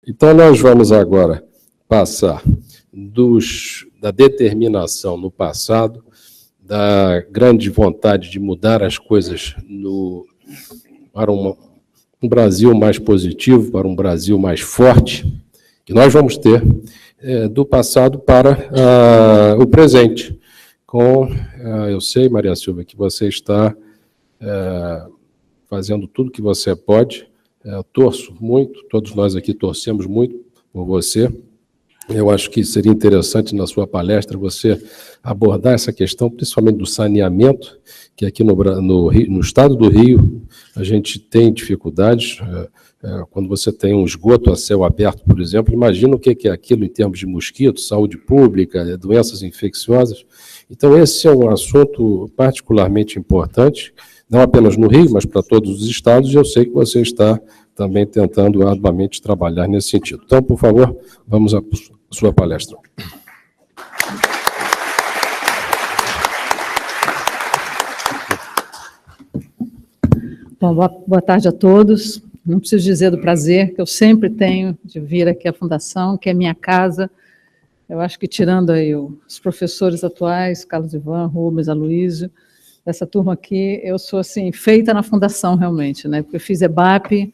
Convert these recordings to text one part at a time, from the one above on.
Então, nós vamos agora passar da determinação no passado, da grande vontade de mudar as coisas para um Brasil mais positivo, para um Brasil mais forte, que nós vamos ter do passado para o presente. Eu sei, Maria Silvia, que você está fazendo tudo que você pode. Eu torço muito, todos nós aqui torcemos muito por você. Eu acho que seria interessante na sua palestra você abordar essa questão, principalmente do saneamento, que aqui no estado do Rio a gente tem dificuldades. Quando você tem um esgoto a céu aberto, por exemplo, imagina o que é aquilo em termos de mosquitos, saúde pública, doenças infecciosas. Então esse é um assunto particularmente importante, não apenas no Rio, mas para todos os estados, e eu sei que você está também tentando arduamente trabalhar nesse sentido. Então, por favor, vamos à sua palestra. Bom, boa tarde a todos. Não preciso dizer do prazer que eu sempre tenho de vir aqui à Fundação, que é minha casa. Eu acho que, tirando aí os professores atuais, Carlos Ivan, Rubens, Aloysio, essa turma aqui, eu sou, assim, feita na Fundação, realmente, né? Porque eu fiz EBAP,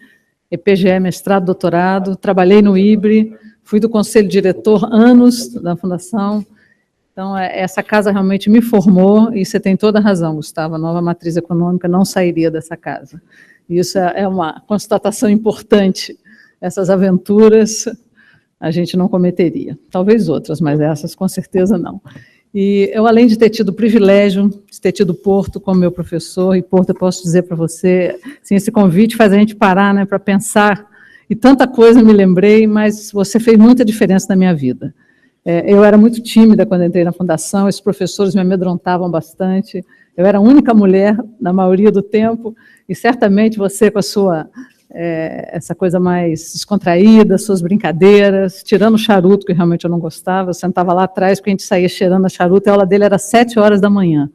EPGE, mestrado, doutorado, trabalhei no IBRE, fui do conselho diretor anos da Fundação. Então, essa casa realmente me formou, e você tem toda a razão, Gustavo, a nova matriz econômica não sairia dessa casa. Isso é uma constatação importante. Essas aventuras a gente não cometeria. Talvez outras, mas essas com certeza não. E eu, além de ter tido o privilégio de ter tido Porto como meu professor, e Porto, eu posso dizer para você, assim, esse convite faz a gente parar, né, para pensar, e tanta coisa me lembrei, mas você fez muita diferença na minha vida. Eu era muito tímida quando entrei na Fundação, esses professores me amedrontavam bastante, eu era a única mulher na maioria do tempo, e certamente você, com a sua essa coisa mais descontraída, suas brincadeiras, tirando o charuto, que realmente eu não gostava, eu sentava lá atrás, porque a gente saía cheirando a charuto, e a aula dele era às 7 horas da manhã.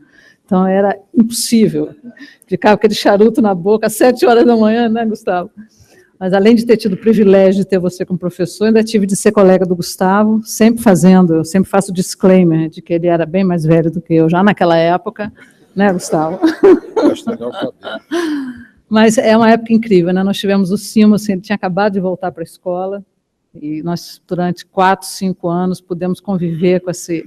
Então, era impossível. Ficava aquele charuto na boca às 7 horas da manhã, né, Gustavo? Mas, além de ter tido o privilégio de ter você como professor, ainda tive de ser colega do Gustavo, eu sempre faço disclaimer de que ele era bem mais velho do que eu, já naquela época, né, Gustavo? Acho legal saber. Mas é uma época incrível, né? Nós tivemos o Simo, assim, ele tinha acabado de voltar para a escola, e nós, durante 4, 5 anos, pudemos conviver com esse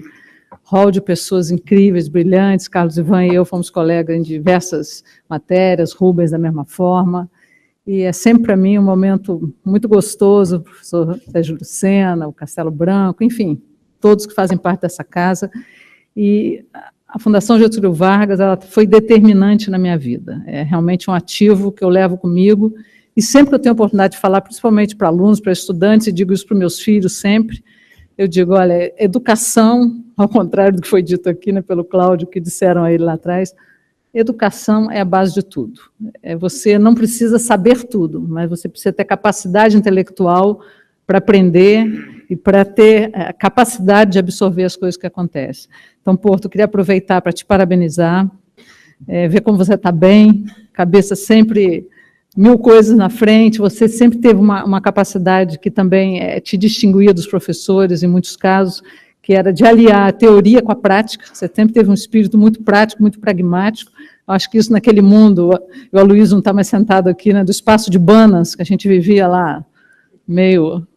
rol de pessoas incríveis, brilhantes. Carlos Ivan e eu fomos colegas em diversas matérias, Rubens da mesma forma, e é sempre para mim um momento muito gostoso, o professor Sérgio Lucena, o Castelo Branco, enfim, todos que fazem parte dessa casa, e a Fundação Getúlio Vargas, ela foi determinante na minha vida, é realmente um ativo que eu levo comigo, e sempre que eu tenho a oportunidade de falar, principalmente para alunos, para estudantes, e digo isso para os meus filhos sempre, eu digo, olha, educação, ao contrário do que foi dito aqui, né, pelo Cláudio, que disseram a ele lá atrás, educação é a base de tudo. Você não precisa saber tudo, mas você precisa ter capacidade intelectual para aprender e para ter a capacidade de absorver as coisas que acontecem. Então, Porto, eu queria aproveitar para te parabenizar, ver como você está bem, cabeça sempre 1000 coisas na frente, você sempre teve uma capacidade que também te distinguia dos professores, em muitos casos, que era de aliar a teoria com a prática. Você sempre teve um espírito muito prático, muito pragmático. Eu acho que isso naquele mundo, o Aloysio não está mais sentado aqui, né, do espaço de Banas, que a gente vivia lá, meio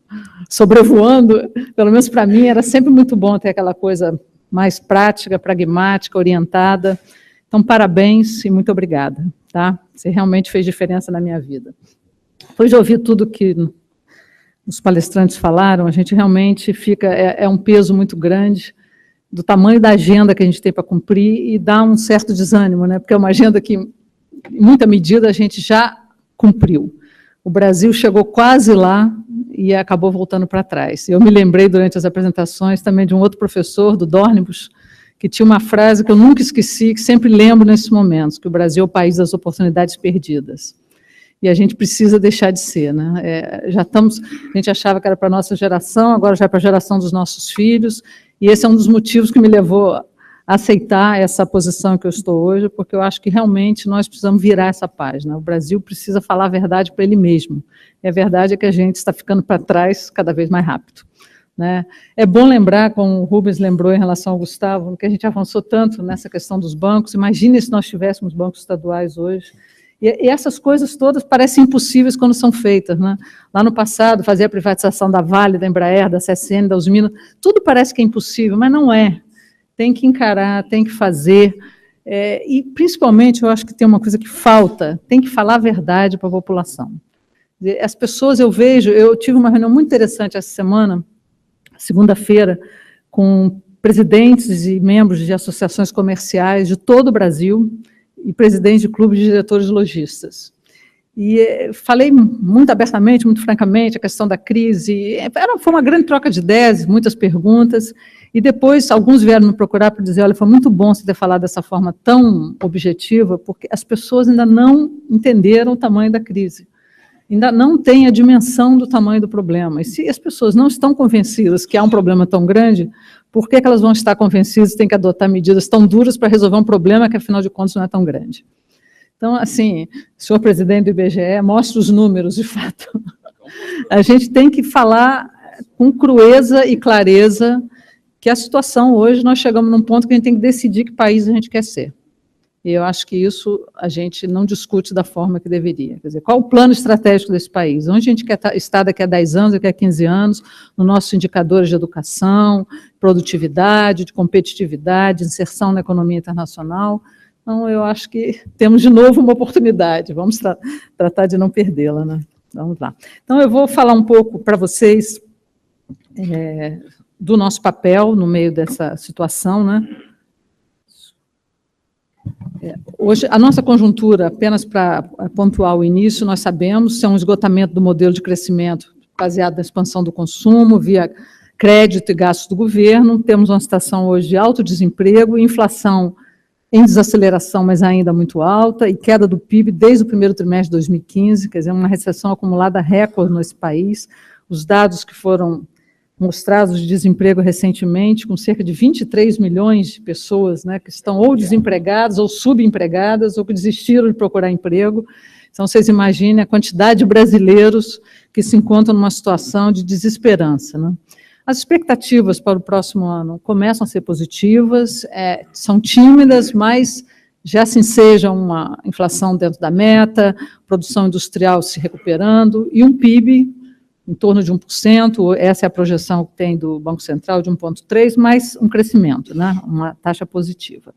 sobrevoando, pelo menos para mim, era sempre muito bom ter aquela coisa mais prática, pragmática, orientada. Então, parabéns e muito obrigada, tá? Você realmente fez diferença na minha vida. Depois de ouvir tudo que os palestrantes falaram, a gente realmente fica, um peso muito grande do tamanho da agenda que a gente tem para cumprir, e dá um certo desânimo, né? Porque é uma agenda que, em muita medida, a gente já cumpriu. O Brasil chegou quase lá e acabou voltando para trás. Eu me lembrei, durante as apresentações, também de um outro professor, do Dornibus, que tinha uma frase que eu nunca esqueci, que sempre lembro nesses momentos, que o Brasil é o país das oportunidades perdidas. E a gente precisa deixar de ser, né? A gente achava que era para a nossa geração, agora já é para a geração dos nossos filhos, e esse é um dos motivos que me levou aceitar essa posição que eu estou hoje, porque eu acho que realmente nós precisamos virar essa página. O Brasil precisa falar a verdade para ele mesmo. E a verdade é que a gente está ficando para trás cada vez mais rápido, né? É bom lembrar, como o Rubens lembrou em relação ao Gustavo, que a gente avançou tanto nessa questão dos bancos. Imagine se nós tivéssemos bancos estaduais hoje. E essas coisas todas parecem impossíveis quando são feitas, né? Lá no passado, fazer a privatização da Vale, da Embraer, da CSN, da Usiminas, tudo parece que é impossível, mas não é. Tem que encarar, tem que fazer, e principalmente eu acho que tem uma coisa que falta, tem que falar a verdade para a população. As pessoas, eu tive uma reunião muito interessante essa semana, segunda-feira, com presidentes e membros de associações comerciais de todo o Brasil e presidentes de clubes de diretores lojistas. E falei muito abertamente, muito francamente, a questão da crise. Foi uma grande troca de ideias, muitas perguntas, e depois alguns vieram me procurar para dizer, olha, foi muito bom você ter falado dessa forma tão objetiva, porque as pessoas ainda não entenderam o tamanho da crise, ainda não têm a dimensão do tamanho do problema. E se as pessoas não estão convencidas que há um problema tão grande, por que elas vão estar convencidas que têm que adotar medidas tão duras para resolver um problema que, afinal de contas, não é tão grande? Então, assim, senhor presidente do IBGE, mostre os números, de fato. A gente tem que falar com crueza e clareza que a situação hoje, nós chegamos num ponto que a gente tem que decidir que país a gente quer ser. E eu acho que isso a gente não discute da forma que deveria. Quer dizer, qual o plano estratégico desse país? Onde a gente quer estar daqui a 10 anos, daqui a 15 anos, nos nossos indicadores de educação, produtividade, de competitividade, inserção na economia internacional. Então, eu acho que temos de novo uma oportunidade, vamos tratar de não perdê-la, né? Vamos lá. Então, eu vou falar um pouco para vocês do nosso papel no meio dessa situação, né? Hoje, a nossa conjuntura, apenas para pontuar o início, nós sabemos, é um esgotamento do modelo de crescimento baseado na expansão do consumo, via crédito e gastos do governo. Temos uma situação hoje de alto desemprego, inflação em desaceleração, mas ainda muito alta, e queda do PIB desde o primeiro trimestre de 2015, quer dizer, uma recessão acumulada recorde nesse país. Os dados que foram mostrados de desemprego recentemente, com cerca de 23 milhões de pessoas, né, que estão ou desempregadas, ou subempregadas, ou que desistiram de procurar emprego. Então, vocês imaginem a quantidade de brasileiros que se encontram numa situação de desesperança, né? As expectativas para o próximo ano começam a ser positivas, são tímidas, mas já se enseja uma inflação dentro da meta, produção industrial se recuperando e um PIB em torno de 1%, essa é a projeção que tem do Banco Central, de 1,3%, mais um crescimento, né, uma taxa positiva.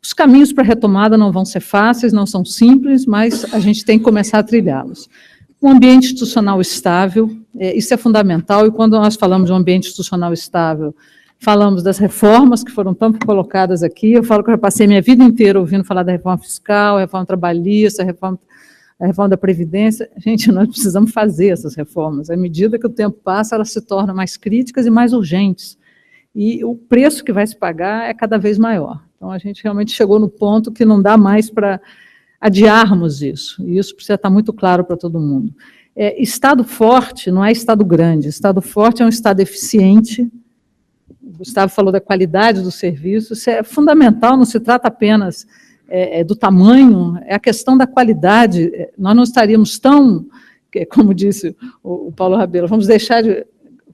Os caminhos para a retomada não vão ser fáceis, não são simples, mas a gente tem que começar a trilhá-los. Um ambiente institucional estável, isso é fundamental, e quando nós falamos de um ambiente institucional estável, falamos das reformas que foram tanto colocadas aqui. Eu falo que eu já passei minha vida inteira ouvindo falar da reforma fiscal, a reforma trabalhista, a reforma da Previdência. Gente, nós precisamos fazer essas reformas. À medida que o tempo passa, elas se tornam mais críticas e mais urgentes. E o preço que vai se pagar é cada vez maior. Então, a gente realmente chegou no ponto que não dá mais para adiarmos isso, e isso precisa estar muito claro para todo mundo. Estado forte não é Estado grande, Estado forte é um Estado eficiente. O Gustavo falou da qualidade do serviço, isso é fundamental, não se trata apenas do tamanho, é a questão da qualidade. Nós não estaríamos tão, como disse o Paulo Rabelo, vamos deixar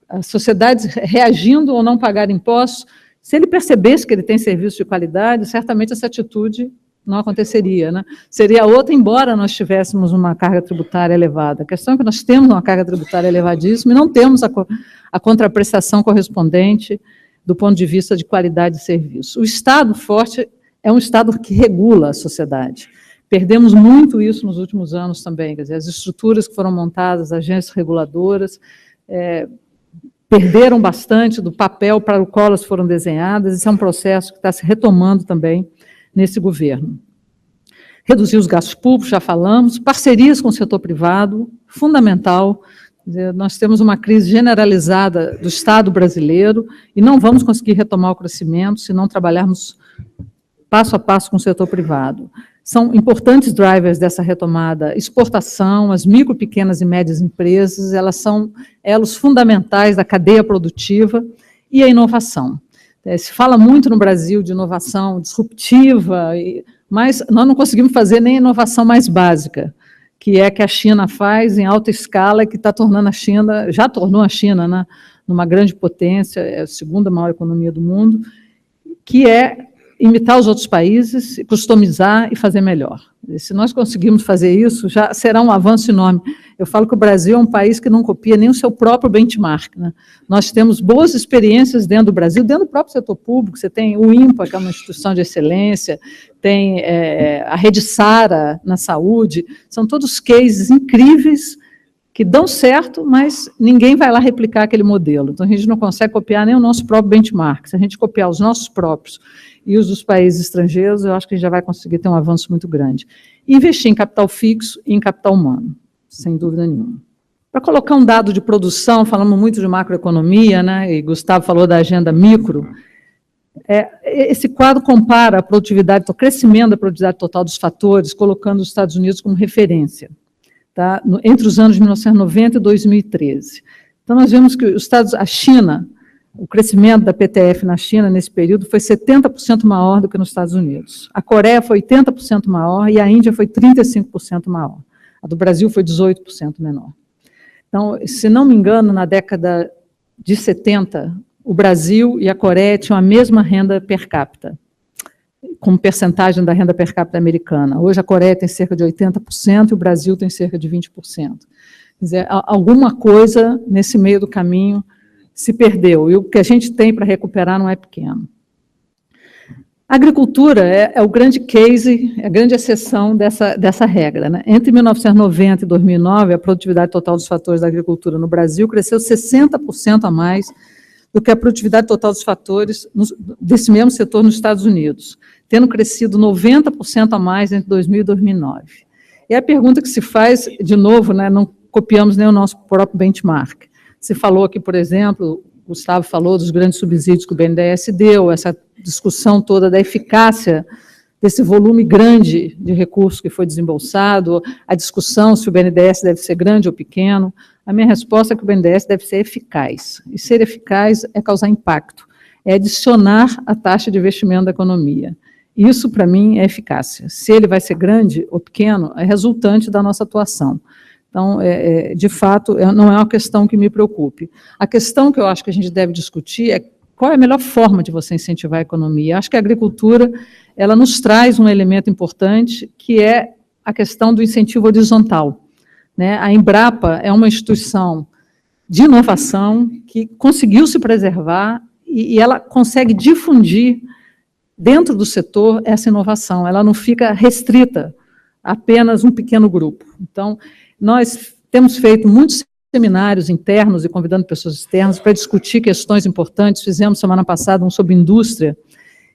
a sociedade reagindo ou não pagar impostos. Se ele percebesse que ele tem serviço de qualidade, certamente essa atitude não aconteceria, né? Seria outra, embora nós tivéssemos uma carga tributária elevada. A questão é que nós temos uma carga tributária elevadíssima e não temos a contraprestação correspondente do ponto de vista de qualidade de serviço. O Estado forte é um Estado que regula a sociedade. Perdemos muito isso nos últimos anos também, quer dizer, as estruturas que foram montadas, as agências reguladoras, perderam bastante do papel para o qual elas foram desenhadas. Esse é um processo que está se retomando também nesse governo. Reduzir os gastos públicos, já falamos, parcerias com o setor privado, fundamental. Nós temos uma crise generalizada do Estado brasileiro e não vamos conseguir retomar o crescimento se não trabalharmos passo a passo com o setor privado. São importantes drivers dessa retomada: exportação, as micro, pequenas e médias empresas, elas são elos fundamentais da cadeia produtiva, e a inovação. Se fala muito no Brasil de inovação disruptiva, mas nós não conseguimos fazer nem a inovação mais básica, que é que a China faz em alta escala, que está tornando a China, já tornou a China, né, numa grande potência, é a segunda maior economia do mundo, que é imitar os outros países, customizar e fazer melhor. E se nós conseguirmos fazer isso, já será um avanço enorme. Eu falo que o Brasil é um país que não copia nem o seu próprio benchmark, né? Nós temos boas experiências dentro do Brasil, dentro do próprio setor público. Você tem o INPA, que é uma instituição de excelência, tem a Rede Sara na saúde, são todos cases incríveis que dão certo, mas ninguém vai lá replicar aquele modelo. Então, a gente não consegue copiar nem o nosso próprio benchmark. Se a gente copiar os nossos próprios e os dos países estrangeiros, eu acho que a gente já vai conseguir ter um avanço muito grande. E investir em capital fixo e em capital humano, sem dúvida nenhuma. Para colocar um dado de produção, falamos muito de macroeconomia, né, e Gustavo falou da agenda micro, esse quadro compara a produtividade, o crescimento da produtividade total dos fatores, colocando os Estados Unidos como referência, tá, entre os anos de 1990 e 2013. Então, nós vemos que a China, o crescimento da PTF na China, nesse período, foi 70% maior do que nos Estados Unidos. A Coreia foi 80% maior e a Índia foi 35% maior. A do Brasil foi 18% menor. Então, se não me engano, na década de 70, o Brasil e a Coreia tinham a mesma renda per capita, como percentagem da renda per capita americana. Hoje a Coreia tem cerca de 80% e o Brasil tem cerca de 20%. Quer dizer, alguma coisa nesse meio do caminho se perdeu, e o que a gente tem para recuperar não é pequeno. A agricultura é o grande case, a grande exceção dessa regra, né? Entre 1990 e 2009, a produtividade total dos fatores da agricultura no Brasil cresceu 60% a mais do que a produtividade total dos fatores desse mesmo setor nos Estados Unidos, tendo crescido 90% a mais entre 2000 e 2009. E a pergunta que se faz, de novo, né, não copiamos nem o nosso próprio benchmark. Se falou aqui, por exemplo, o Gustavo falou dos grandes subsídios que o BNDES deu, essa discussão toda da eficácia desse volume grande de recursos que foi desembolsado, a discussão se o BNDES deve ser grande ou pequeno. A minha resposta é que o BNDES deve ser eficaz. E ser eficaz é causar impacto, é adicionar a taxa de investimento da economia. Isso, para mim, é eficácia. Se ele vai ser grande ou pequeno, é resultante da nossa atuação. Então, de fato, não é uma questão que me preocupe. A questão que eu acho que a gente deve discutir é qual é a melhor forma de você incentivar a economia. Acho que a agricultura, ela nos traz um elemento importante, que é a questão do incentivo horizontal, né? A Embrapa é uma instituição de inovação que conseguiu se preservar e ela consegue difundir dentro do setor essa inovação. Ela não fica restrita a apenas um pequeno grupo. Então, nós temos feito muitos seminários internos e convidando pessoas externas para discutir questões importantes. Fizemos semana passada um sobre indústria,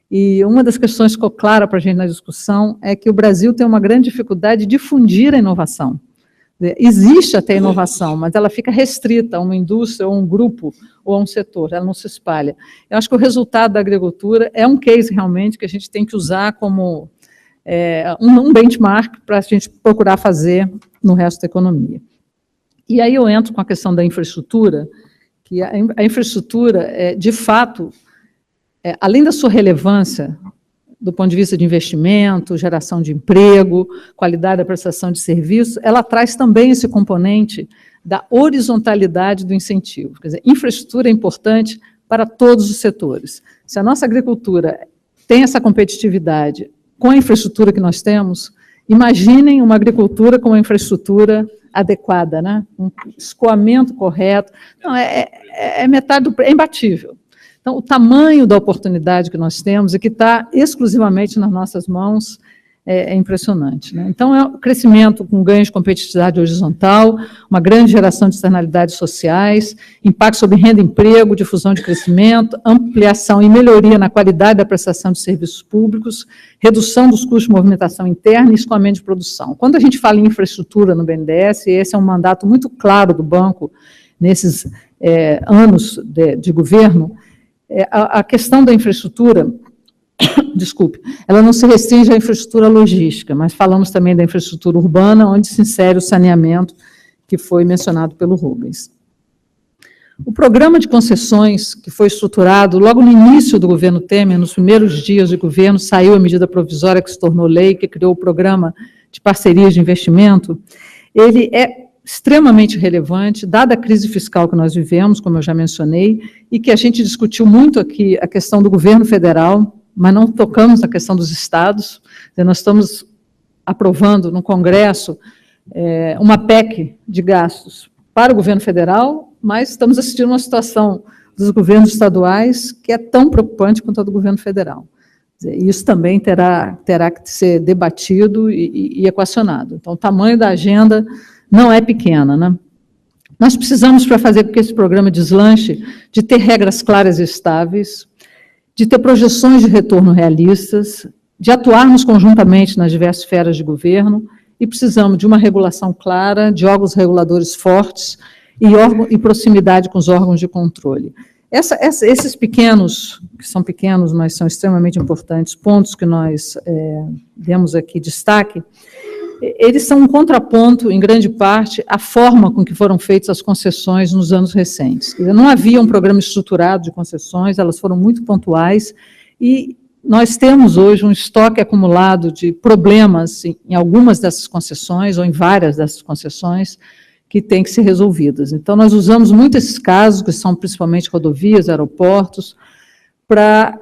e uma das questões que ficou clara para a gente na discussão é que o Brasil tem uma grande dificuldade de difundir a inovação. Existe até inovação, mas ela fica restrita a uma indústria, ou a um grupo, ou a um setor, ela não se espalha. Eu acho que o resultado da agricultura é um case realmente que a gente tem que usar como um benchmark para a gente procurar fazer no resto da economia. E aí eu entro com a questão da infraestrutura, que a infraestrutura, de fato, além da sua relevância, do ponto de vista de investimento, geração de emprego, qualidade da prestação de serviço, ela traz também esse componente da horizontalidade do incentivo. Quer dizer, infraestrutura é importante para todos os setores. Se a nossa agricultura tem essa competitividade com a infraestrutura que nós temos, imaginem uma agricultura com uma infraestrutura adequada, né? Um escoamento correto. Não, metade é imbatível. Então, o tamanho da oportunidade que nós temos e que está exclusivamente nas nossas mãos é impressionante, né? Então, é um crescimento com ganho de competitividade horizontal, uma grande geração de externalidades sociais, impacto sobre renda e emprego, difusão de crescimento, ampliação e melhoria na qualidade da prestação de serviços públicos, redução dos custos de movimentação interna e escoamento de produção. Quando a gente fala em infraestrutura no BNDES, e esse é um mandato muito claro do banco nesses anos de governo, a questão da infraestrutura, desculpe, ela não se restringe à infraestrutura logística, mas falamos também da infraestrutura urbana, onde se insere o saneamento, que foi mencionado pelo Rubens. O programa de concessões, que foi estruturado logo no início do governo Temer, nos primeiros dias de governo, saiu a medida provisória que se tornou lei, que criou o programa de parcerias de investimento, ele é extremamente relevante, dada a crise fiscal que nós vivemos, como eu já mencionei, e que a gente discutiu muito aqui a questão do governo federal, mas não tocamos na questão dos estados. Nós estamos aprovando no Congresso uma PEC de gastos para o governo federal, mas estamos assistindo uma situação dos governos estaduais que é tão preocupante quanto a do governo federal. Isso também terá que ser debatido e equacionado. Então, o tamanho da agenda não é pequena, né? Nós precisamos, para fazer com que esse programa deslanche, de ter regras claras e estáveis, de ter projeções de retorno realistas, de atuarmos conjuntamente nas diversas esferas de governo, e precisamos de uma regulação clara, de órgãos reguladores fortes e proximidade com os órgãos de controle. Esses pequenos, que são pequenos, mas são extremamente importantes, pontos que nós demos aqui destaque, eles são um contraponto, em grande parte, à forma com que foram feitas as concessões nos anos recentes. Não havia um programa estruturado de concessões, elas foram muito pontuais, e nós temos hoje um estoque acumulado de problemas em algumas dessas concessões, ou em várias dessas concessões, que têm que ser resolvidas. Então, nós usamos muito esses casos, que são principalmente rodovias, aeroportos, para,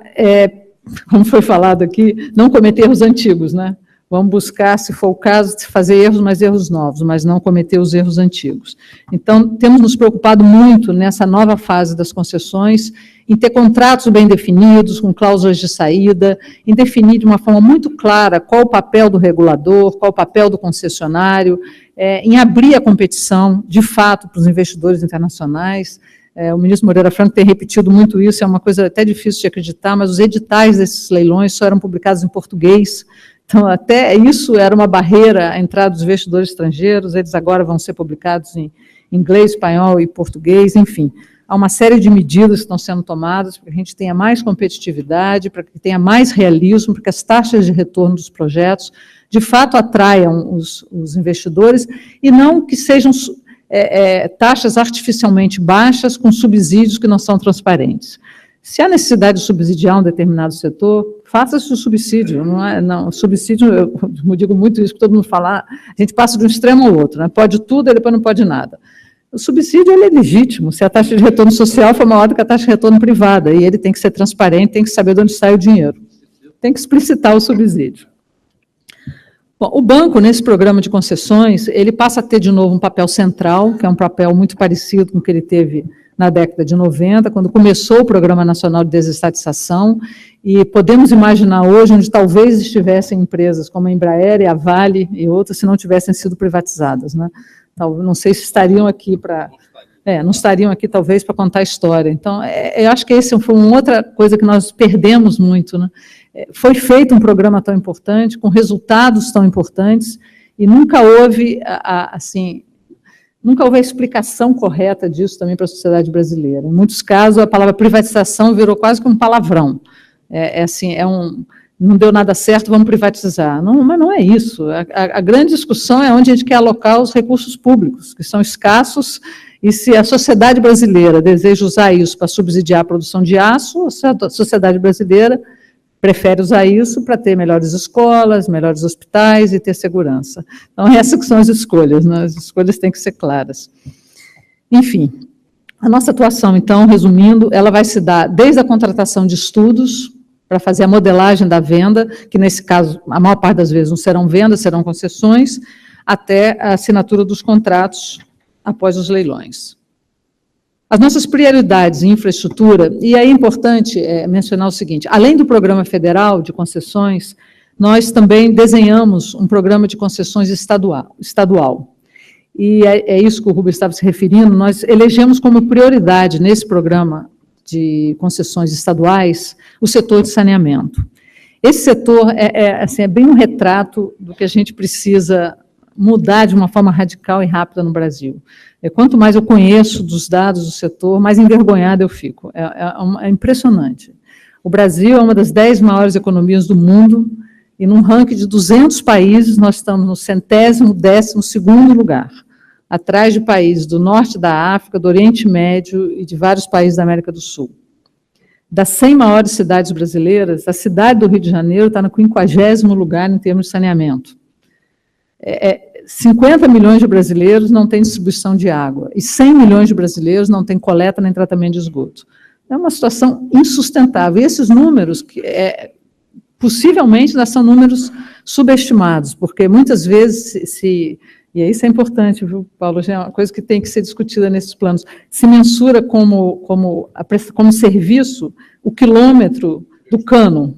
como foi falado aqui, não cometer erros antigos, né? Vamos buscar, se for o caso, fazer erros, mas erros novos, mas não cometer os erros antigos. Então, temos nos preocupado muito nessa nova fase das concessões, em ter contratos bem definidos, com cláusulas de saída, em definir de uma forma muito clara qual o papel do regulador, qual o papel do concessionário, em abrir a competição, de fato, para os investidores internacionais. O ministro Moreira Franco tem repetido muito isso, é uma coisa até difícil de acreditar, mas os editais desses leilões só eram publicados em português. Então, até isso era uma barreira à entrada dos investidores estrangeiros, eles agora vão ser publicados em inglês, espanhol e português, enfim. Há uma série de medidas que estão sendo tomadas para que a gente tenha mais competitividade, para que tenha mais realismo, para que as taxas de retorno dos projetos, de fato, atraiam os investidores e não que sejam taxas artificialmente baixas com subsídios que não são transparentes. Se há necessidade de subsidiar um determinado setor, faça-se o subsídio. Não, subsídio, eu digo muito isso, que todo mundo fala, a gente passa de um extremo ao outro, né? Pode tudo e depois não pode nada. O subsídio ele é legítimo, se a taxa de retorno social for maior do que a taxa de retorno privada, e ele tem que ser transparente, tem que saber de onde sai o dinheiro. Tem que explicitar o subsídio. Bom, o banco, nesse programa de concessões, ele passa a ter de novo um papel central, que é um papel muito parecido com o que ele teve na década de 90, quando começou o Programa Nacional de Desestatização, e podemos imaginar hoje onde talvez estivessem empresas como a Embraer e a Vale e outras, se não tivessem sido privatizadas, né? Não sei se estariam aqui para... não estariam aqui, talvez, para contar a história. Então, eu acho que essa foi uma outra coisa que nós perdemos muito, né? Foi feito um programa tão importante, com resultados tão importantes, e nunca houve, nunca houve a explicação correta disso também para a sociedade brasileira. Em muitos casos, a palavra privatização virou quase que um palavrão. Não deu nada certo, vamos privatizar. Não, mas não é isso. A grande discussão é onde a gente quer alocar os recursos públicos, que são escassos, e se a sociedade brasileira deseja usar isso para subsidiar a produção de aço, a sociedade brasileira prefere usar isso para ter melhores escolas, melhores hospitais e ter segurança. Então, essas são as escolhas, né? As escolhas têm que ser claras. Enfim, a nossa atuação, então, resumindo, ela vai se dar desde a contratação de estudos, para fazer a modelagem da venda, que nesse caso, a maior parte das vezes não serão vendas, serão concessões, até a assinatura dos contratos após os leilões. As nossas prioridades em infraestrutura, e é importante mencionar o seguinte, além do programa federal de concessões, nós também desenhamos um programa de concessões estadual. E é isso que o Rubens estava se referindo, nós elegemos como prioridade nesse programa de concessões estaduais o setor de saneamento. Esse setor é bem um retrato do que a gente precisa mudar de uma forma radical e rápida no Brasil. Quanto mais eu conheço dos dados do setor, mais envergonhada eu fico. É impressionante. O Brasil é uma das 10 maiores economias do mundo, e num ranking de 200 países, nós estamos no 112º lugar. atrás de países do norte da África, do Oriente Médio e de vários países da América do Sul. Das 100 maiores cidades brasileiras, a cidade do Rio de Janeiro está no 50º lugar em termos de saneamento. 50 milhões de brasileiros não têm distribuição de água e 100 milhões de brasileiros não têm coleta nem tratamento de esgoto. É uma situação insustentável. E esses números, possivelmente, são números subestimados, porque muitas vezes e isso é importante, viu, Paulo? É uma coisa que tem que ser discutida nesses planos. Se mensura como serviço o quilômetro do cano.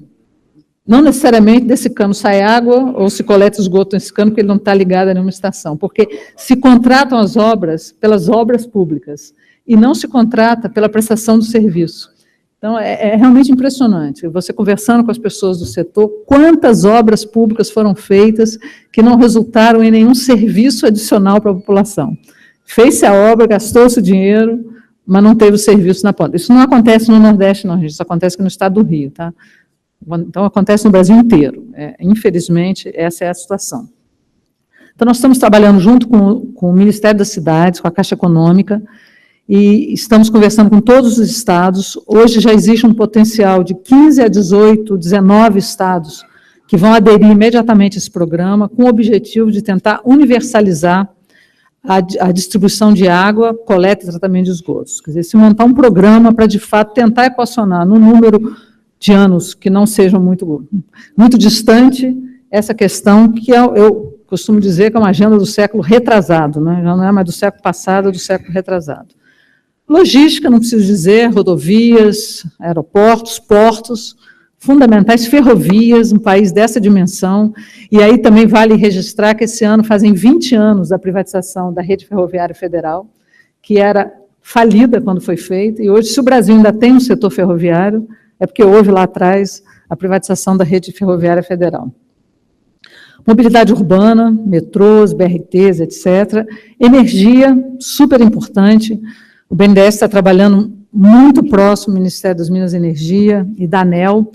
Não necessariamente desse cano sai água ou se coleta esgoto nesse cano, porque ele não está ligado a nenhuma estação. Porque se contratam as obras pelas obras públicas e não se contrata pela prestação do serviço. Então, é realmente impressionante. Você conversando com as pessoas do setor, quantas obras públicas foram feitas que não resultaram em nenhum serviço adicional para a população. Fez-se a obra, gastou-se o dinheiro, mas não teve o serviço na ponta. Isso não acontece no Nordeste, não, gente. Isso acontece aqui no estado do Rio, tá? Então, acontece no Brasil inteiro. Infelizmente, essa é a situação. Então, nós estamos trabalhando junto com o Ministério das Cidades, com a Caixa Econômica, e estamos conversando com todos os estados. Hoje já existe um potencial de 15 a 18, 19 estados que vão aderir imediatamente a esse programa, com o objetivo de tentar universalizar a distribuição de água, coleta e tratamento de esgotos. Quer dizer, se montar um programa para, de fato, tentar equacionar no número de anos que não sejam muito distante essa questão, que eu costumo dizer que é uma agenda do século retrasado, né? Já não é mais do século passado, é do século retrasado. Logística, não preciso dizer, rodovias, aeroportos, portos, fundamentais, ferrovias, um país dessa dimensão, e aí também vale registrar que esse ano fazem 20 anos da privatização da Rede Ferroviária Federal, que era falida quando foi feita, e hoje, se o Brasil ainda tem um setor ferroviário, é porque houve lá atrás a privatização da Rede Ferroviária Federal. Mobilidade urbana, metrôs, BRTs, etc. Energia, super importante. O BNDES está trabalhando muito próximo do Ministério das Minas e Energia e da ANEEL.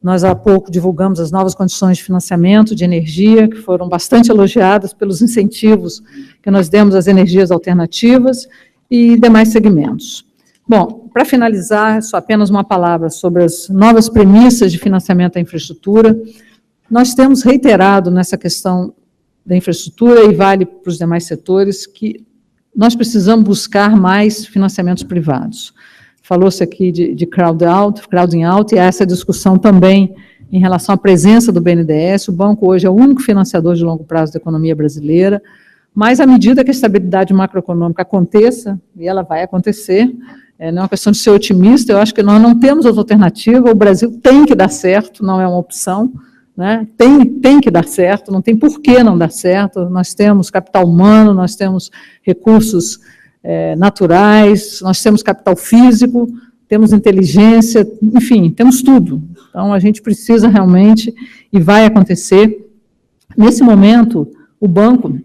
Nós, há pouco, divulgamos as novas condições de financiamento de energia, que foram bastante elogiadas pelos incentivos que nós demos às energias alternativas e demais segmentos. Bom, para finalizar, só apenas uma palavra sobre as novas premissas de financiamento da infraestrutura. Nós temos reiterado nessa questão da infraestrutura, e vale para os demais setores, que nós precisamos buscar mais financiamentos privados. Falou-se aqui de crowding out, e há essa discussão também em relação à presença do BNDES. O banco hoje é o único financiador de longo prazo da economia brasileira, mas à medida que a estabilidade macroeconômica aconteça, e ela vai acontecer, não é uma questão de ser otimista, eu acho que nós não temos outra alternativa, o Brasil tem que dar certo, não é uma opção, né? Tem que dar certo, não tem por que não dar certo. Nós temos capital humano, nós temos recursos naturais, nós temos capital físico, temos inteligência, enfim, temos tudo. Então, a gente precisa realmente, e vai acontecer. Nesse momento, o banco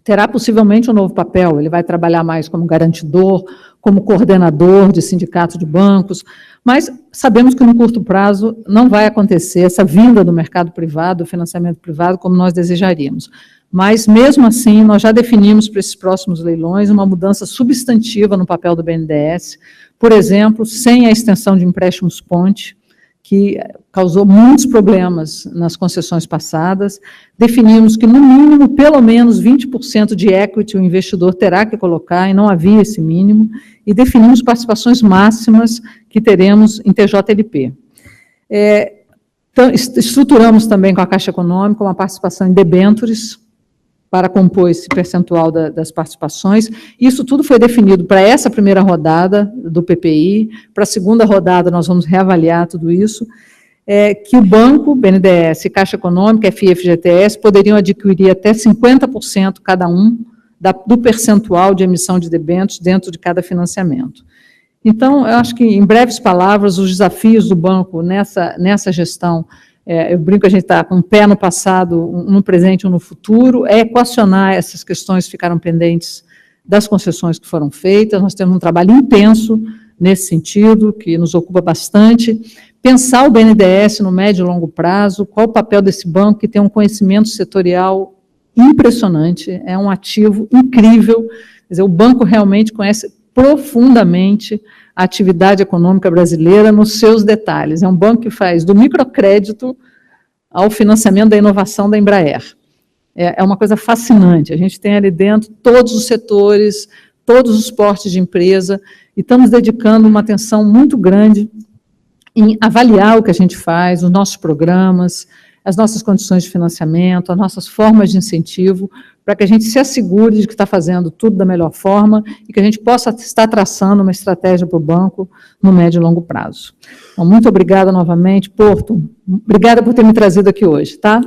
terá possivelmente um novo papel, ele vai trabalhar mais como garantidor, como coordenador de sindicatos de bancos, mas sabemos que no curto prazo não vai acontecer essa vinda do mercado privado, do financiamento privado, como nós desejaríamos. Mas, mesmo assim, nós já definimos para esses próximos leilões uma mudança substantiva no papel do BNDES, por exemplo, sem a extensão de empréstimos ponte, que causou muitos problemas nas concessões passadas. Definimos que, no mínimo, pelo menos 20% de equity o investidor terá que colocar, e não havia esse mínimo, e definimos participações máximas que teremos em TJLP. Estruturamos também com a Caixa Econômica uma participação em debêntures, para compor esse percentual das participações. Isso tudo foi definido para essa primeira rodada do PPI, para a segunda rodada nós vamos reavaliar tudo isso, que o banco, BNDES, Caixa Econômica, FI e FGTS poderiam adquirir até 50% cada um do percentual de emissão de debêntures dentro de cada financiamento. Então, eu acho que, em breves palavras, os desafios do banco nessa gestão, eu brinco que a gente está com um pé no passado, um no presente e um no futuro, equacionar essas questões que ficaram pendentes das concessões que foram feitas. Nós temos um trabalho intenso nesse sentido, que nos ocupa bastante. Pensar o BNDES no médio e longo prazo, qual o papel desse banco que tem um conhecimento setorial impressionante, é um ativo incrível. Quer dizer, o banco realmente conhece profundamente a atividade econômica brasileira nos seus detalhes. É um banco que faz do microcrédito ao financiamento da inovação da Embraer. É uma coisa fascinante. A gente tem ali dentro todos os setores, todos os portes de empresa, e estamos dedicando uma atenção muito grande em avaliar o que a gente faz, os nossos programas, as nossas condições de financiamento, as nossas formas de incentivo, para que a gente se assegure de que está fazendo tudo da melhor forma e que a gente possa estar traçando uma estratégia para o banco no médio e longo prazo. Então, muito obrigada novamente, Porto. Obrigada por ter me trazido aqui hoje, tá?